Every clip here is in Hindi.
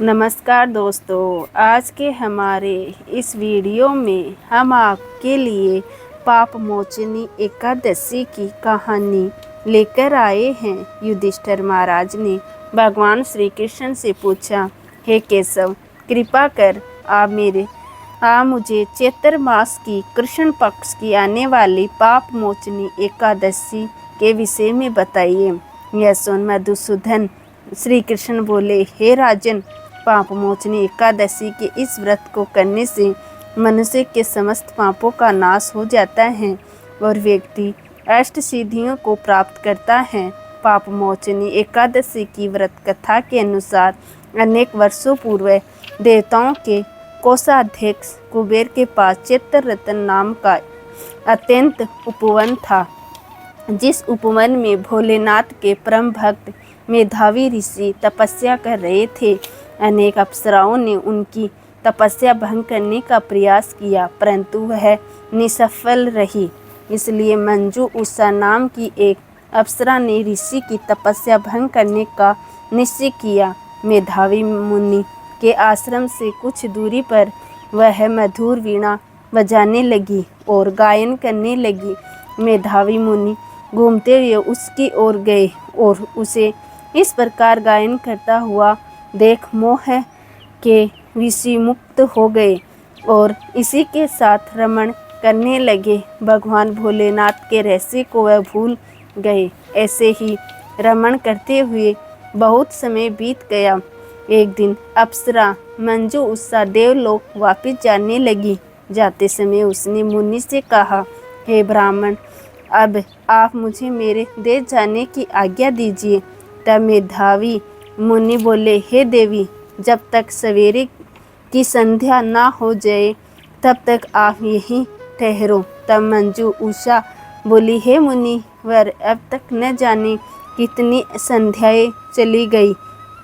नमस्कार दोस्तों, आज के हमारे इस वीडियो में हम आपके लिए पाप मोचनी एकादशी की कहानी लेकर आए हैं। युधिष्ठिर महाराज ने भगवान श्री कृष्ण से पूछा, हे केशव, कृपा कर आप मुझे चैत्र मास की कृष्ण पक्ष की आने वाली पाप मोचनी एकादशी के विषय में बताइए। यह सुन मधुसूदन श्री कृष्ण बोले, हे राजन, पाप मोचनी एकादशी के इस व्रत को करने से मनुष्य के समस्त पापों का नाश हो जाता है और व्यक्ति अष्ट सिद्धियों को प्राप्त करता है। पाप मोचनी एकादशी की व्रत कथा के अनुसार अनेक वर्षों पूर्व देवताओं के कोषाध्यक्ष कुबेर के पास चैत्र रतन नाम का अत्यंत उपवन था। जिस उपवन में भोलेनाथ के परम भक्त मेधावी ऋषि तपस्या कर रहे थे। अनेक अप्सराओं ने उनकी तपस्या भंग करने का प्रयास किया, परंतु वह निसफल रही। इसलिए मंजू उषा नाम की एक अप्सरा ने ऋषि की तपस्या भंग करने का निश्चय किया। मेधावी मुनि के आश्रम से कुछ दूरी पर वह मधुर वीणा बजाने लगी और गायन करने लगी। मेधावी मुनि घूमते हुए उसकी ओर गए और उसे इस प्रकार गायन करता हुआ देख मोह के विषय मुक्त हो गए और इसी के साथ रमण करने लगे। भगवान भोलेनाथ के रहस्य को वह भूल गए। ऐसे ही रमण करते हुए बहुत समय बीत गया। एक दिन अप्सरा मंजू उषा देवलोक वापस जाने लगी। जाते समय उसने मुनि से कहा, हे ब्राह्मण, अब आप मुझे मेरे देश जाने की आज्ञा दीजिए। तब मेधावी मुनि बोले, हे देवी, जब तक सवेरे की संध्या ना हो जाए तब तक आप यहीं ठहरो। तब मंजू उषा बोली, हे मुनि वर, अब तक न जाने कितनी संध्याएं चली गई,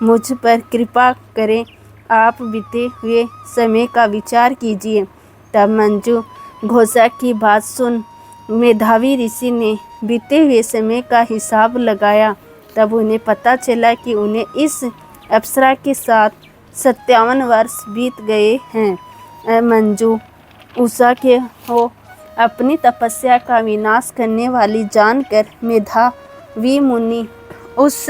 मुझ पर कृपा करें, आप बीते हुए समय का विचार कीजिए। तब मंजू घोषा की बात सुन मेधावी ऋषि ने बीते हुए समय का हिसाब लगाया। तब उन्हें पता चला कि उन्हें इस अप्सरा के साथ 57 वर्ष बीत गए हैं। मंजू उषा के हो अपनी तपस्या का विनाश करने वाली जानकर मेधावी मुनि उस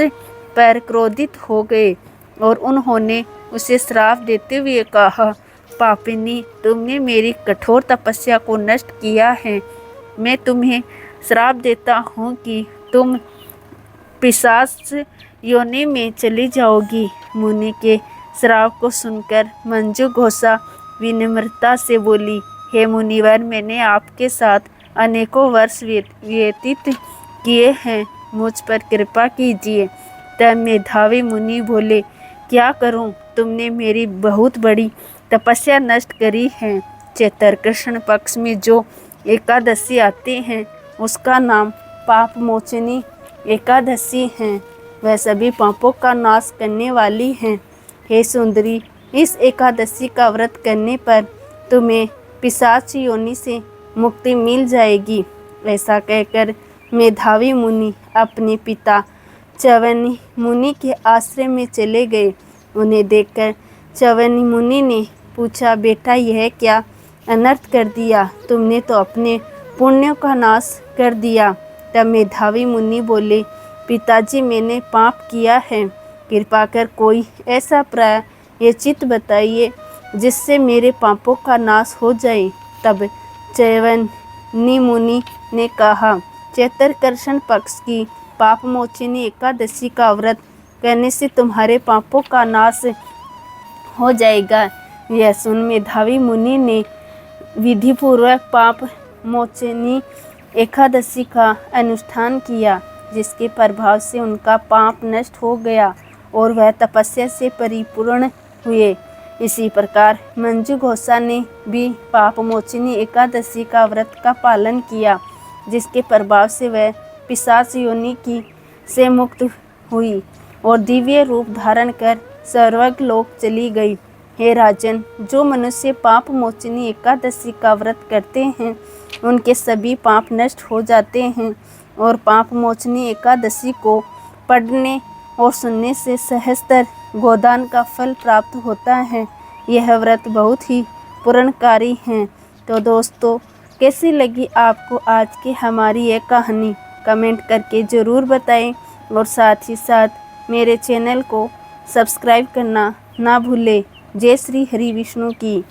पर क्रोधित हो गए और उन्होंने उसे श्राप देते हुए कहा, पापिनी, तुमने मेरी कठोर तपस्या को नष्ट किया है। मैं तुम्हें श्राप देता हूँ कि तुम पिशाच योनि में चली जाओगी। मुनि के श्राप को सुनकर मंजू घोषा विनम्रता से बोली, हे मुनिवर, मैंने आपके साथ अनेकों वर्ष व्यतीत किए हैं, मुझ पर कृपा कीजिए। तब मेधावी मुनि बोले, क्या करूं, तुमने मेरी बहुत बड़ी तपस्या नष्ट करी है। चैत्र कृष्ण पक्ष में जो एकादशी आते हैं उसका नाम पाप मोचनी एकादशी है। वह सभी पापों का नाश करने वाली है। हे सुंदरी, इस एकादशी का व्रत करने पर तुम्हें पिशाच योनि से मुक्ति मिल जाएगी। ऐसा कहकर मेधावी मुनि अपने पिता च्यवनी मुनि के आश्रम में चले गए। उन्हें देखकर च्यवनी मुनि ने पूछा, बेटा, यह क्या अनर्थ कर दिया? तुमने तो अपने पुण्यों का नाश कर दिया। तब मेधावी मुनि बोले, पिताजी, मैंने पाप किया है, कृपा कर कोई ऐसा प्रायश्चित बताइए जिससे मेरे पापों का नाश हो जाए। तब च्यवनी मुनि ने कहा, चैत्र कृष्ण पक्ष की पाप मोचनी एकादशी का व्रत करने से तुम्हारे पापों का नाश हो जाएगा। यह सुन मेधावी मुनि ने विधिपूर्वक पाप मोचनी एकादशी का अनुष्ठान किया, जिसके प्रभाव से उनका पाप नष्ट हो गया और वह तपस्या से परिपूर्ण हुए। इसी प्रकार मंजू घोषा ने भी पाप मोचनी एकादशी का व्रत का पालन किया, जिसके प्रभाव से वह पिशाच योनि की से मुक्त हुई और दिव्य रूप धारण कर स्वर्ग लोक चली गई। हे राजन, जो मनुष्य पाप मोचनी एकादशी का व्रत करते हैं उनके सभी पाप नष्ट हो जाते हैं और पाप मोचनी एकादशी को पढ़ने और सुनने से सहस्त्र गोदान का फल प्राप्त होता है। यह व्रत बहुत ही पूर्णकारी है। तो दोस्तों, कैसी लगी आपको आज की हमारी ये कहानी, कमेंट करके ज़रूर बताएं और साथ ही साथ मेरे चैनल को सब्सक्राइब करना ना भूलें। जय श्री हरि विष्णु की।